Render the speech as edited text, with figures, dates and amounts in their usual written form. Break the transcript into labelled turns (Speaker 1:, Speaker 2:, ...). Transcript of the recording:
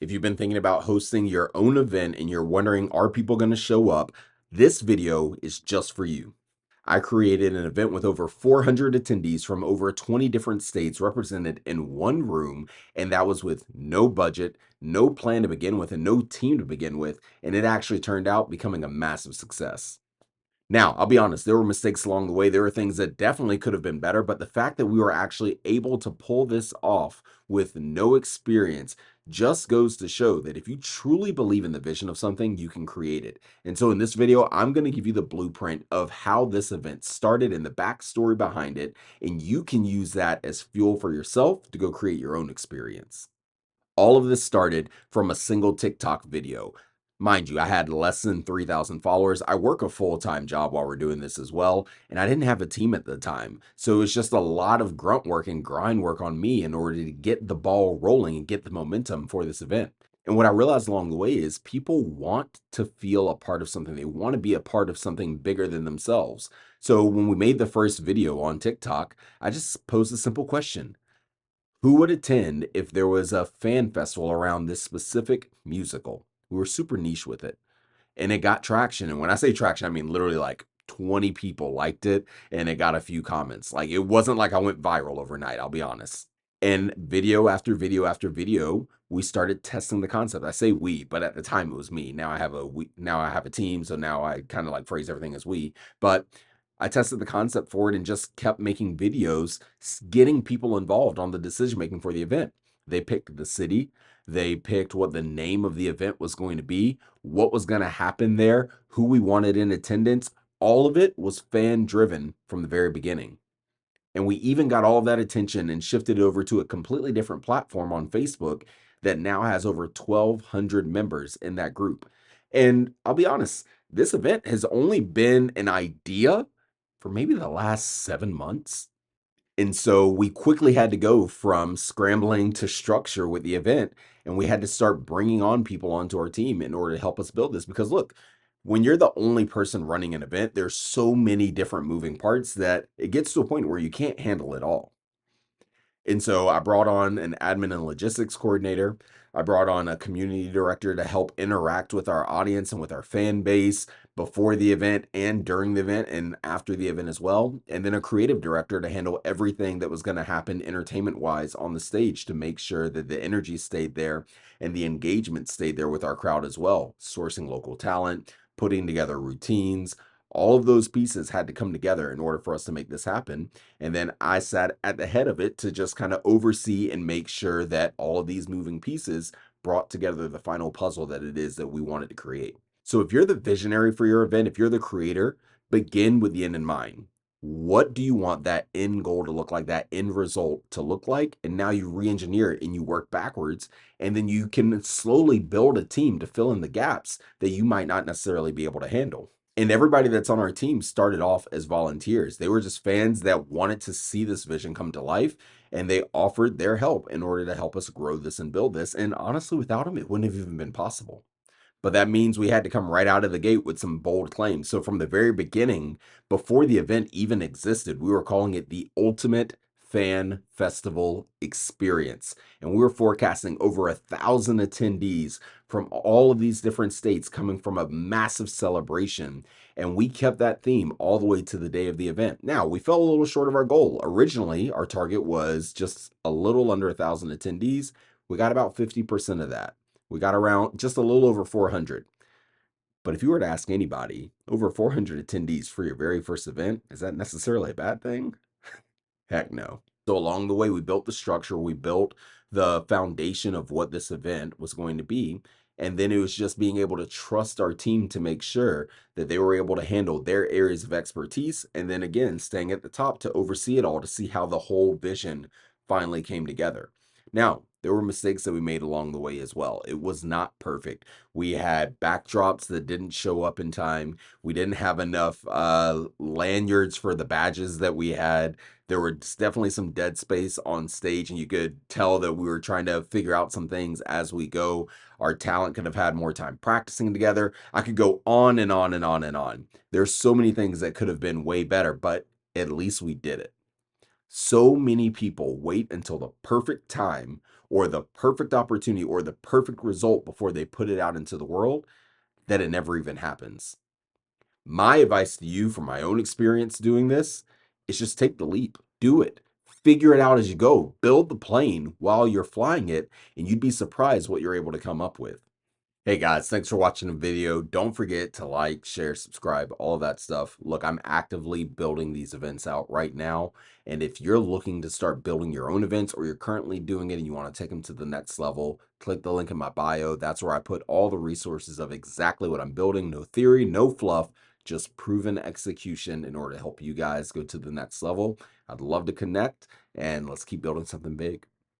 Speaker 1: If you've been thinking about hosting your own event and you're wondering, are people going to show up? This video is just for you. I created an event with over 400 attendees from over 20 different states represented in one room, and that was with no budget, no plan to begin with, and no team to begin with. And it actually turned out becoming a massive success. Now, I'll be honest, there were mistakes along the way. There were things that definitely could have been better, but the fact that we were actually able to pull this off with no experience just goes to show that if you truly believe in the vision of something, you can create it. And so in this video, I'm going to give you the blueprint of how this event started and the backstory behind it, and you can use that as fuel for yourself to go create your own experience. All of this started from a single TikTok video. Mind you, I had less than 3,000 followers. I work a full-time job while we're doing this as well, and I didn't have a team at the time. So it was just a lot of grunt work and grind work on me in order to get the ball rolling and get the momentum for this event. And what I realized along the way is people want to feel a part of something. They want to be a part of something bigger than themselves. So when we made the first video on TikTok, I just posed a simple question: who would attend if there was a fan festival around this specific musical? We were super niche with it, and it got traction. And when I say traction, I mean literally like 20 people liked it, and it got a few comments. Like, it wasn't like I went viral overnight, I'll be honest. And video after video after video, we started testing the concept. I say we, but at the time it was me. Now I have a team, so now I kind of like phrase everything as we. But I tested the concept for it and just kept making videos, getting people involved on the decision making for the event. They picked the city, they picked what the name of the event was going to be, what was going to happen there, who we wanted in attendance. All of it was fan driven from the very beginning. And we even got all of that attention and shifted it over to a completely different platform on Facebook that now has over 1,200 members in that group. And I'll be honest, this event has only been an idea for maybe the last 7 months. And so we quickly had to go from scrambling to structure with the event. And we had to start bringing on people onto our team in order to help us build this. Because look, when you're the only person running an event, there's so many different moving parts that it gets to a point where you can't handle it all. And so I brought on an admin and logistics coordinator. I brought on a community director to help interact with our audience and with our fan base before the event and during the event and after the event as well. And then a creative director to handle everything that was going to happen entertainment wise on the stage to make sure that the energy stayed there and the engagement stayed there with our crowd as well. Sourcing local talent, putting together routines, all of those pieces had to come together in order for us to make this happen. And then I sat at the head of it to just kind of oversee and make sure that all of these moving pieces brought together the final puzzle that it is that we wanted to create. So if you're the visionary for your event, if you're the creator, begin with the end in mind. What do you want that end goal to look like, that end result to look like? And now you re-engineer it and you work backwards, and then you can slowly build a team to fill in the gaps that you might not necessarily be able to handle. And everybody that's on our team started off as volunteers. They were just fans that wanted to see this vision come to life, and they offered their help in order to help us grow this and build this. And honestly, without them, it wouldn't have even been possible. But that means we had to come right out of the gate with some bold claims. So from the very beginning, before the event even existed, we were calling it the Ultimate Fan Festival Experience. And we were forecasting over 1,000 attendees from all of these different states coming from a massive celebration. And we kept that theme all the way to the day of the event. Now, we fell a little short of our goal. Originally, our target was just a little under 1,000 attendees. We got about 50% of that. We got around just a little over 400. But if you were to ask anybody, over 400 attendees for your very first event, is that necessarily a bad thing? Heck no. So along the way, we built the structure, we built the foundation of what this event was going to be. And then it was just being able to trust our team to make sure that they were able to handle their areas of expertise. And then again, staying at the top to oversee it all, to see how the whole vision finally came together. Now, there were mistakes that we made along the way as well. It was not perfect. We had backdrops that didn't show up in time. We didn't have enough lanyards for the badges that we had. There was definitely some dead space on stage, and you could tell that we were trying to figure out some things as we go. Our talent could have had more time practicing together. I could go on and on and on and on. There's so many things that could have been way better, but at least we did it. So many people wait until the perfect time or the perfect opportunity or the perfect result before they put it out into the world, that it never even happens. My advice to you from my own experience doing this is just take the leap, do it, figure it out as you go, build the plane while you're flying it, and you'd be surprised what you're able to come up with. Hey guys, thanks for watching the video. Don't forget to like, share, subscribe, all of that stuff. Look, I'm actively building these events out right now. And if you're looking to start building your own events or you're currently doing it and you want to take them to the next level, click the link in my bio. That's where I put all the resources of exactly what I'm building. No theory, no fluff, just proven execution in order to help you guys go to the next level. I'd love to connect and let's keep building something big.